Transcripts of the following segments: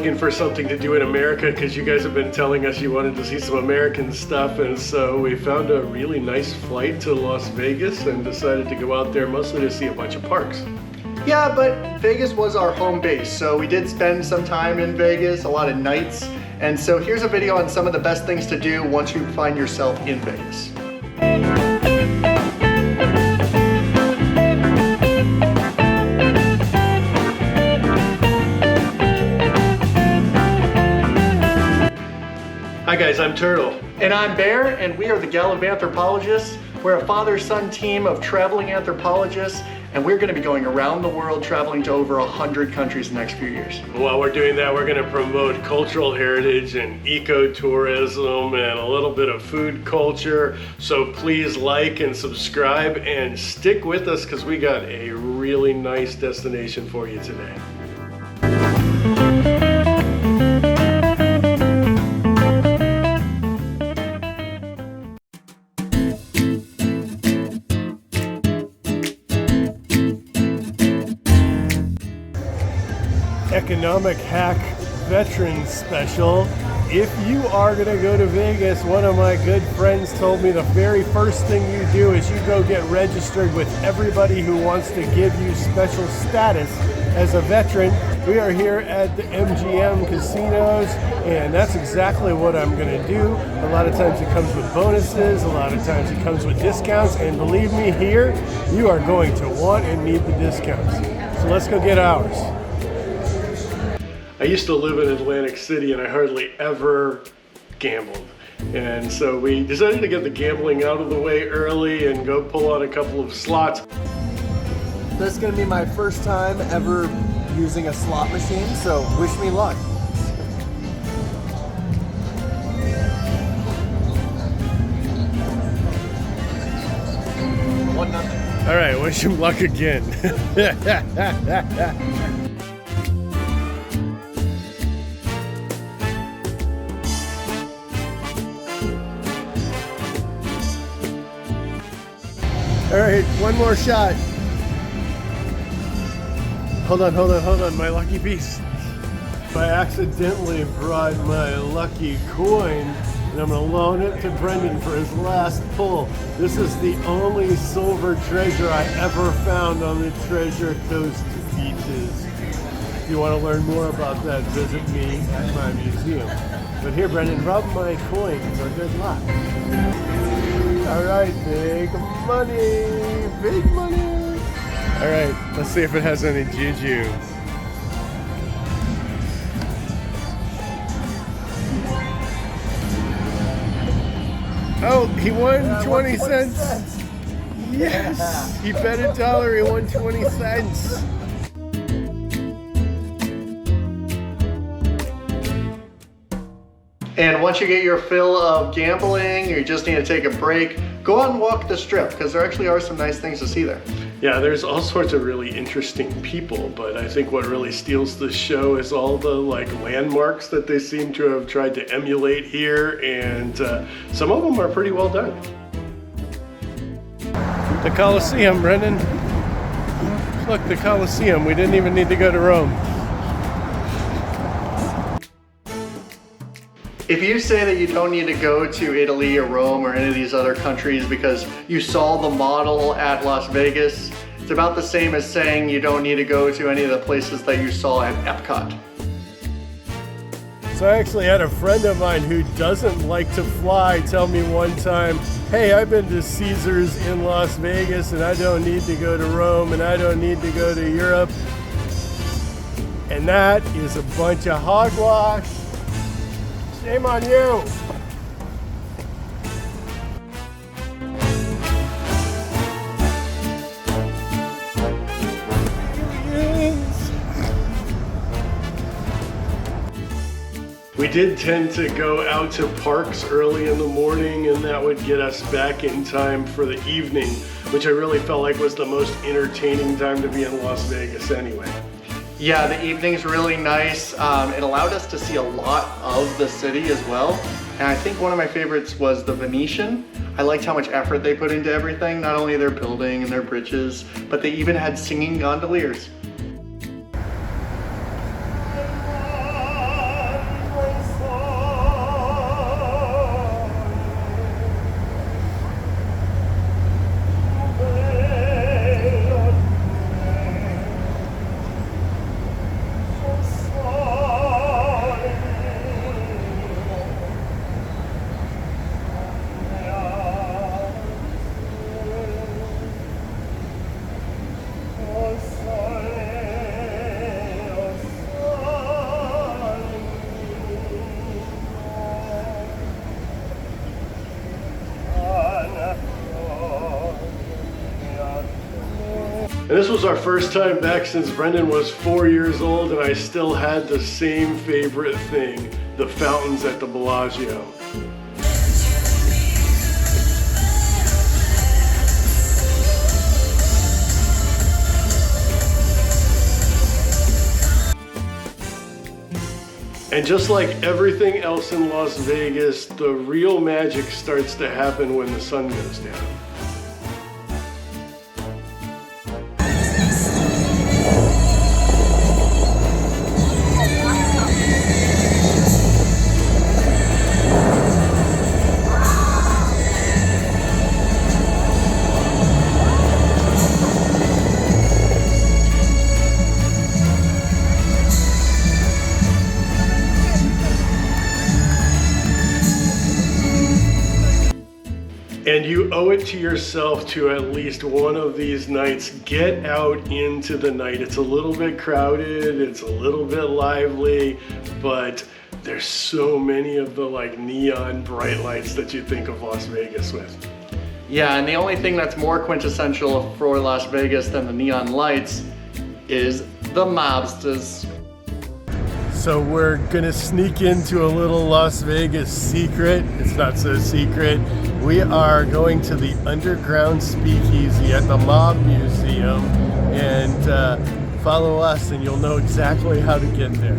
looking for something to do in America because you guys have been telling us you wanted to see some American stuff, and so we found a really nice flight to Las Vegas and decided to go out there mostly to see a bunch of parks. Yeah, but Vegas was our home base, so we did spend some time in Vegas, a lot of nights, and so here's a video on some of the best things to do once you find yourself in Vegas. Hi guys, I'm Turtle. And I'm Bear, and we are the Gallup Anthropologists. We're a father-son team of traveling anthropologists, and we're gonna be going around the world, traveling to over 100 countries in the next few years. While we're doing that, we're gonna promote cultural heritage and ecotourism and a little bit of food culture. So please like and subscribe and stick with us because we got a really nice destination for you today. Economic hack veteran special. If you are going to go to Vegas, one of my good friends told me the very first thing you do is you go get registered with everybody who wants to give you special status as a veteran. We are here at the MGM casinos, and that's exactly what I'm going to do. A lot of times it comes with bonuses, a lot of times it comes with discounts, and believe me, here you are going to want and need the discounts. So let's go get ours. I used to live in Atlantic City and I hardly ever gambled. And so we decided to get the gambling out of the way early and go pull on a couple of slots. This is gonna be my first time ever using a slot machine, so wish me luck. All right, wish him luck again. All right, one more shot. Hold on, my lucky piece. I accidentally brought my lucky coin, and I'm gonna loan it to Brendon for his last pull. This is the only silver treasure I ever found on the Treasure Coast beaches. If you wanna learn more about that, visit me at my museum. But here, Brendon, rub my coin for good luck. All right, big money, big money. All right, let's see if it has any juju. Oh, he won 20 cents. Yes, he bet $1, he won 20 cents. And once you get your fill of gambling, you just need to take a break, go out and walk the strip, because there actually are some nice things to see there. Yeah, there's all sorts of really interesting people, but I think what really steals the show is all the landmarks that they seem to have tried to emulate here, and some of them are pretty well done. The Colosseum, Brendon. Look, the Colosseum. We didn't even need to go to Rome. If you say that you don't need to go to Italy or Rome or any of these other countries because you saw the model at Las Vegas, it's about the same as saying you don't need to go to any of the places that you saw at Epcot. So I actually had a friend of mine who doesn't like to fly tell me one time, hey, I've been to Caesars in Las Vegas and I don't need to go to Rome and I don't need to go to Europe. And that is a bunch of hogwash. Shame on you! We did tend to go out to parks early in the morning, and that would get us back in time for the evening, which I really felt like was the most entertaining time to be in Las Vegas anyway. Yeah, the evening's really nice. It allowed us to see a lot of the city as well. And I think one of my favorites was the Venetian. I liked how much effort they put into everything, not only their building and their bridges, but they even had singing gondoliers. And this was our first time back since Brendon was 4 years old, and I still had the same favorite thing, the fountains at the Bellagio. And just like everything else in Las Vegas, the real magic starts to happen when the sun goes down. And you owe it to yourself to at least one of these nights get out into the night. It's a little bit crowded, it's a little bit lively, but there's so many of the like neon bright lights that you think of Las Vegas with. Yeah, and the only thing that's more quintessential for Las Vegas than the neon lights is the mobsters. So we're gonna sneak into a little Las Vegas secret. It's not so secret. We are going to the underground speakeasy at the Mob Museum, and follow us and you'll know exactly how to get there.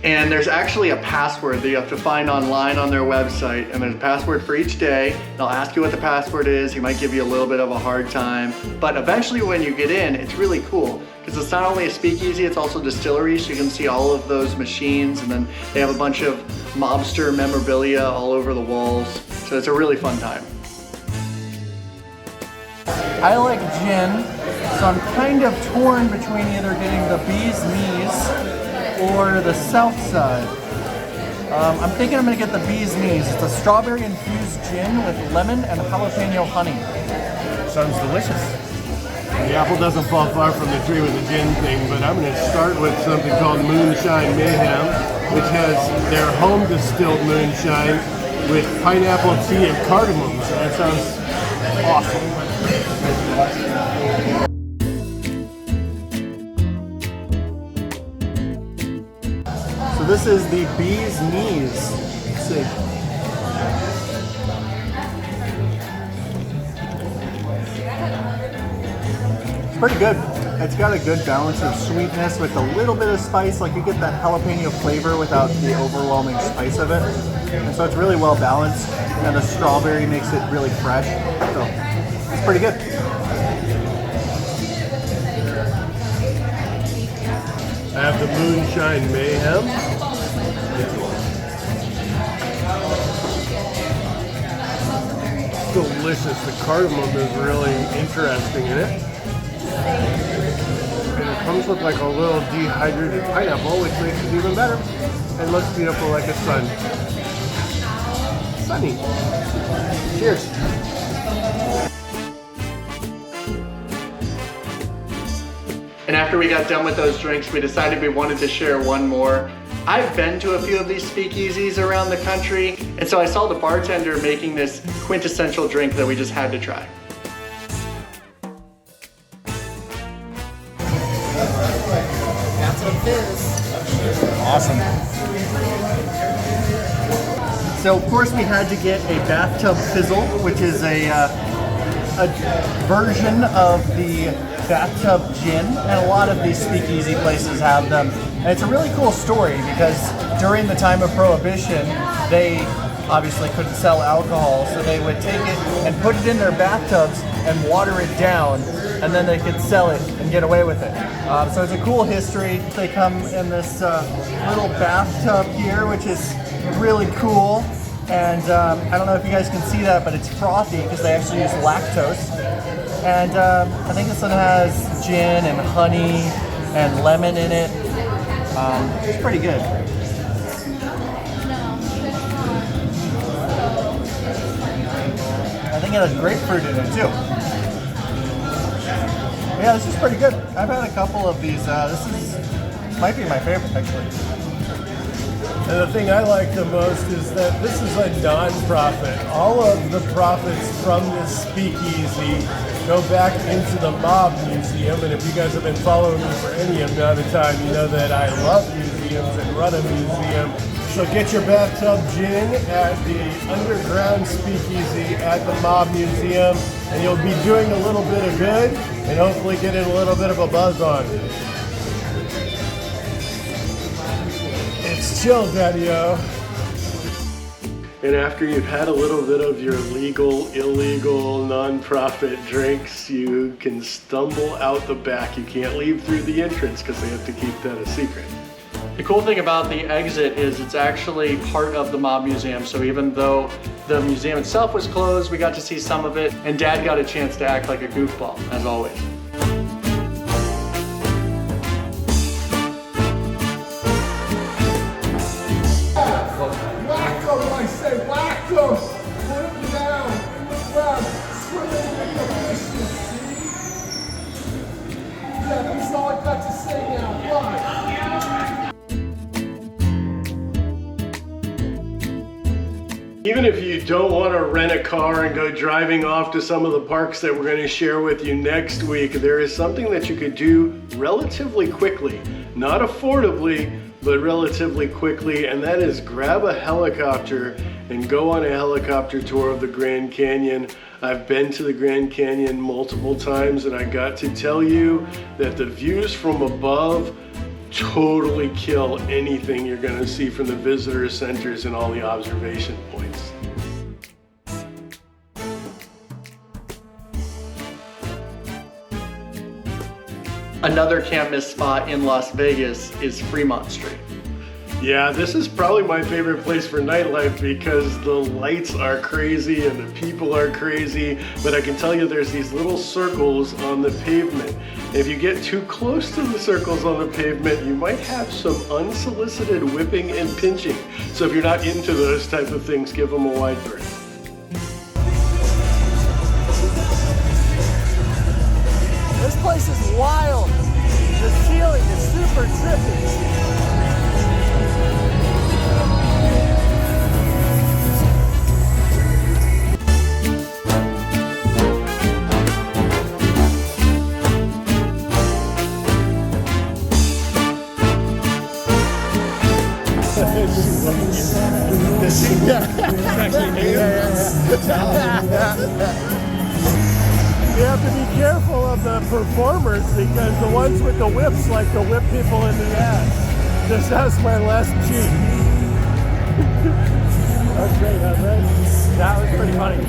And there's actually a password that you have to find online on their website, and there's a password for each day. They'll ask you what the password is. He might give you a little bit of a hard time, but eventually when you get in, it's really cool because it's not only a speakeasy, it's also a distillery, so you can see all of those machines, and then they have a bunch of mobster memorabilia all over the walls. So it's a really fun time. I like gin, so I'm kind of torn between either getting the bee's knees or the south side. I'm thinking I'm gonna get the bee's knees. It's a strawberry infused gin with lemon and jalapeno honey. Sounds delicious. The apple doesn't fall far from the tree with the gin thing, but I'm gonna start with something called Moonshine Mayhem, which has their home distilled moonshine with pineapple tea and cardamom. So that sounds awesome. This is the bee's knees. Let's see. It's pretty good. It's got a good balance of sweetness with a little bit of spice. Like you get that jalapeno flavor without the overwhelming spice of it. And so it's really well balanced. And the strawberry makes it really fresh. So it's pretty good. I have the Moonshine Mayhem. Delicious. The cardamom is really interesting in it. And it comes with like a little dehydrated pineapple, which makes it even better. And looks beautiful like a sun. Sunny. Cheers. And after we got done with those drinks, we decided we wanted to share one more. I've been to a few of these speakeasies around the country, and so I saw the bartender making this quintessential drink that we just had to try. That's what it is. Awesome. So of course we had to get a bathtub fizzle, which is a version of the bathtub gin, and a lot of these speakeasy places have them. And it's a really cool story because during the time of Prohibition, they obviously couldn't sell alcohol, so they would take it and put it in their bathtubs and water it down, and then they could sell it and get away with it. So it's a cool history. They come in this little bathtub here, which is really cool. And I don't know if you guys can see that, but it's frothy because they actually use lactose. And I think this one has gin and honey and lemon in it. It's pretty good. I think it has grapefruit in it too. Yeah, this is pretty good. I've had a couple of these. Might be my favorite actually. And the thing I like the most is that this is a non-profit. All of the profits from this speakeasy go back into the Mob Museum. And if you guys have been following me for any amount of time, you know that I love museums and run a museum. So get your bathtub gin at the underground speakeasy at the Mob Museum, and you'll be doing a little bit of good and hopefully getting a little bit of a buzz on. It's chill, Daddy-o. And after you've had a little bit of your legal, illegal, non-profit drinks, you can stumble out the back. You can't leave through the entrance because they have to keep that a secret. The cool thing about the exit is it's actually part of the Mob Museum, so even though the museum itself was closed, we got to see some of it, and Dad got a chance to act like a goofball, as always. Wacko, I say, wacko! Put him down in the ground, swimming with the fishes, see? Yeah, that's all I got to say now. Why? Even if you don't want to rent a car and go driving off to some of the parks that we're going to share with you next week, there is something that you could do relatively quickly. Not affordably, but relatively quickly, and that is grab a helicopter and go on a helicopter tour of the Grand Canyon. I've been to the Grand Canyon multiple times, and I got to tell you that the views from above totally kill anything you're going to see from the visitor centers and all the observation points. Another can't miss spot in Las Vegas is Fremont Street. Yeah, this is probably my favorite place for nightlife because the lights are crazy and the people are crazy, but I can tell you there's these little circles on the pavement. If you get too close to the circles on the pavement, you might have some unsolicited whipping and pinching. So if you're not into those type of things, give them a wide berth. This place is wild. The ceiling is super trippy. You have to be careful of the performers because the ones with the whips like to whip people in the ass. Just ask my last cheek. That's great, huh, Brad? That was pretty funny.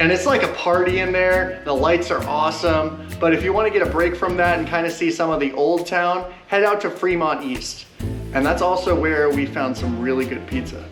And it's like a party in there. The lights are awesome. But if you want to get a break from that and kind of see some of the old town, head out to Fremont East. And that's also where we found some really good pizza.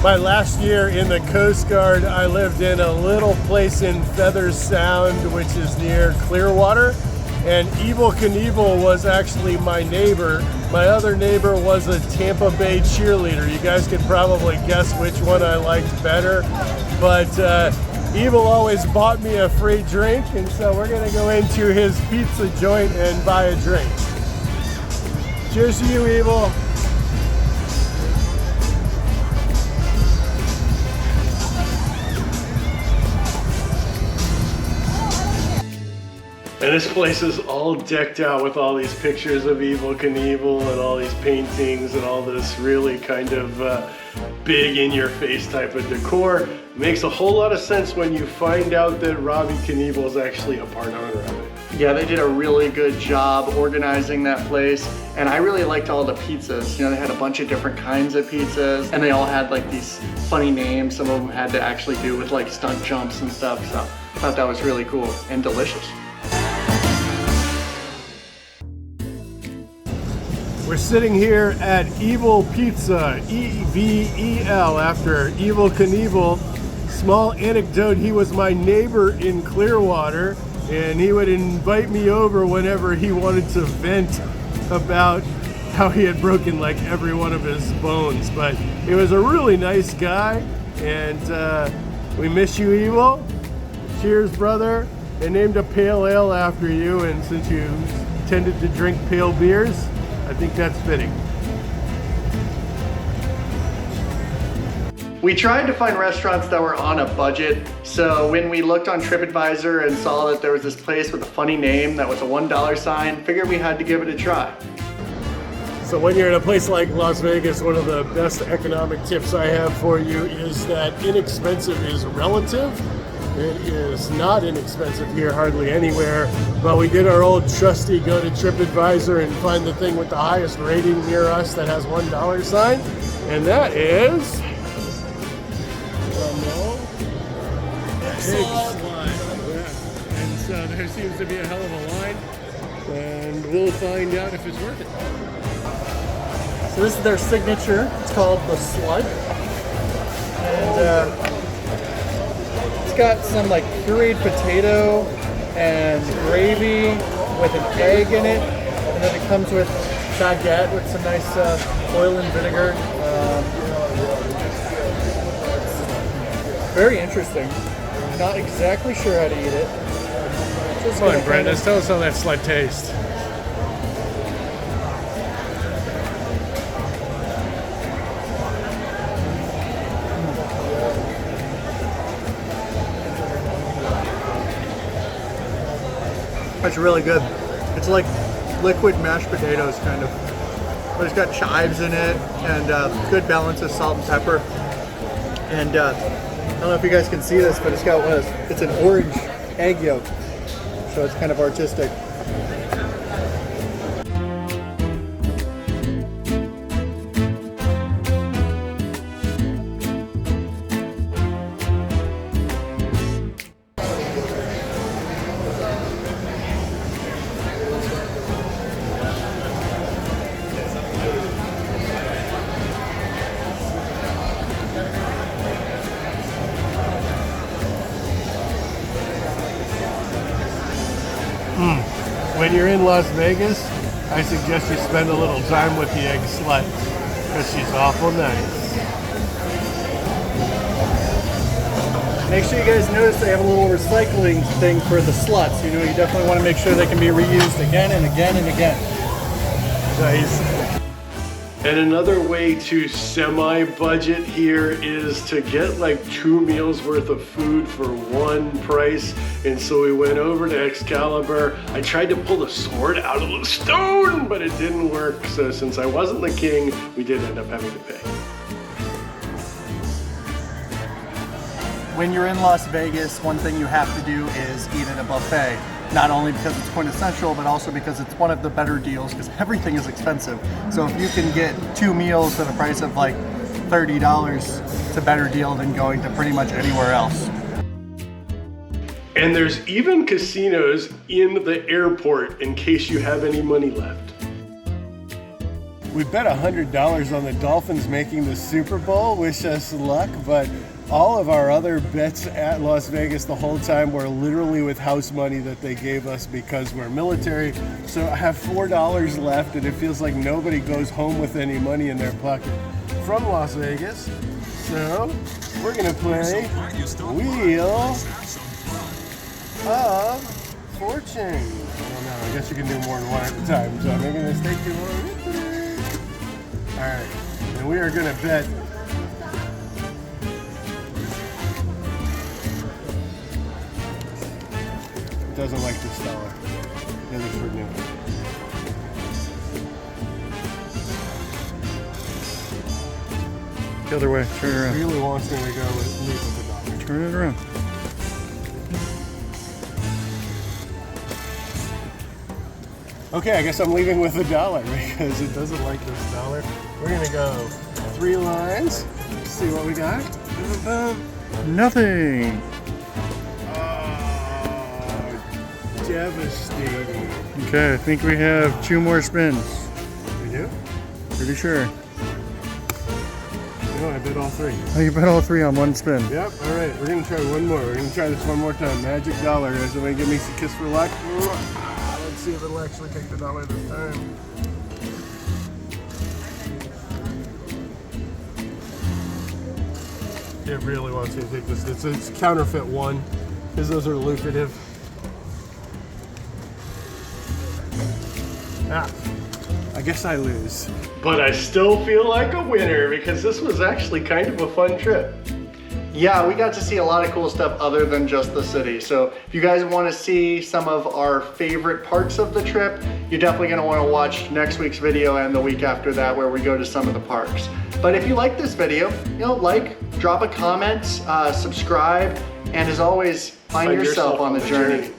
My last year in the Coast Guard, I lived in a little place in Feathers Sound, which is near Clearwater. And Evel Knievel was actually my neighbor. My other neighbor was a Tampa Bay cheerleader. You guys could probably guess which one I liked better. But Evel always bought me a free drink, and so we're gonna go into his pizza joint and buy a drink. Cheers to you, Evel. And this place is all decked out with all these pictures of Evel Knievel and all these paintings and all this really kind of big in-your-face type of decor. Makes a whole lot of sense when you find out that Robbie Knievel is actually a part owner of it. Yeah, they did a really good job organizing that place. And I really liked all the pizzas. You know, they had a bunch of different kinds of pizzas and they all had like these funny names. Some of them had to actually do with like stunt jumps and stuff. So I thought that was really cool and delicious. We're sitting here at Evel Pizza, E-V-E-L, after Evel Knievel. Small anecdote, he was my neighbor in Clearwater, and he would invite me over whenever he wanted to vent about how he had broken like every one of his bones. But he was a really nice guy, and we miss you, Evel. Cheers, brother. They named a pale ale after you, and since you tended to drink pale beers, I think that's fitting. We tried to find restaurants that were on a budget, so when we looked on TripAdvisor and saw that there was this place with a funny name that was a $1 sign, figured we had to give it a try. So when you're in a place like Las Vegas, one of the best economic tips I have for you is that inexpensive is relative. It is not inexpensive here hardly anywhere, but we did our old trusty go to TripAdvisor and find the thing with the highest rating near us that has $1 sign, and that is Egg Slut. Yeah. And so there seems to be a hell of a line, and we'll find out if it's worth it. So this is their signature. It's called the Slut. And it's got some like pureed potato and gravy with an egg in it. And then it comes with baguette with some nice oil and vinegar. Very interesting. Not exactly sure how to eat it. Just Come on, Brendon, tell us how that slut tastes. That's really good. It's like liquid mashed potatoes, kind of. But it's got chives in it and good balance of salt and pepper. And I don't know if you guys can see this, but it's got it's an orange egg yolk, so it's kind of artistic. When you're in Las Vegas, I suggest you spend a little time with the Egg Slut, because she's awful nice. Make sure you guys notice they have a little recycling thing for the sluts. You know, you definitely want to make sure they can be reused again and again and again. Nice. And another way to semi-budget here is to get like 2 meals worth of food for one price. And so we went over to Excalibur. I tried to pull the sword out of the stone, but it didn't work. So since I wasn't the king, we did end up having to pay. When you're in Las Vegas, one thing you have to do is eat at a buffet. Not only because it's quintessential, but also because it's one of the better deals, because everything is expensive. So if you can get 2 meals at a price of like $30, it's a better deal than going to pretty much anywhere else. And there's even casinos in the airport in case you have any money left. We bet $100 on the Dolphins making the Super Bowl. Wish us luck, but all of our other bets at Las Vegas the whole time were literally with house money that they gave us because we're military. So I have $4 left, and it feels like nobody goes home with any money in their pocket from Las Vegas. So we're gonna play Wheel of Fortune. I don't know, I guess you can do more than one at a time, so I'm making this take too long. All right, and we are gonna bet doesn't like this dollar. Yeah, this for new. The other way, turn it around. Really wants me to go with leave with the dollar. Turn it around. Okay, I guess I'm leaving with $1 because it doesn't like this dollar. We're gonna go 3 lines. Let's see what we got. Nothing. Devastating. Okay, I think we have 2 more spins. We do? Pretty sure. No, I bet all 3. Oh, you bet all 3 on 1 spin. Yep, all right, we're gonna try one more. We're gonna try this one more time. Magic dollar. Is somebody give me a kiss for luck? Let's see if it'll actually take the dollar this time. It really wants me to take this. It's counterfeit one, because those are lucrative. Ah, I guess I lose. But I still feel like a winner because this was actually kind of a fun trip. Yeah, we got to see a lot of cool stuff other than just the city. So if you guys want to see some of our favorite parts of the trip, you're definitely going to want to watch next week's video and the week after that where we go to some of the parks. But if you like this video, like, drop a comment, subscribe, and as always, find yourself on the journey.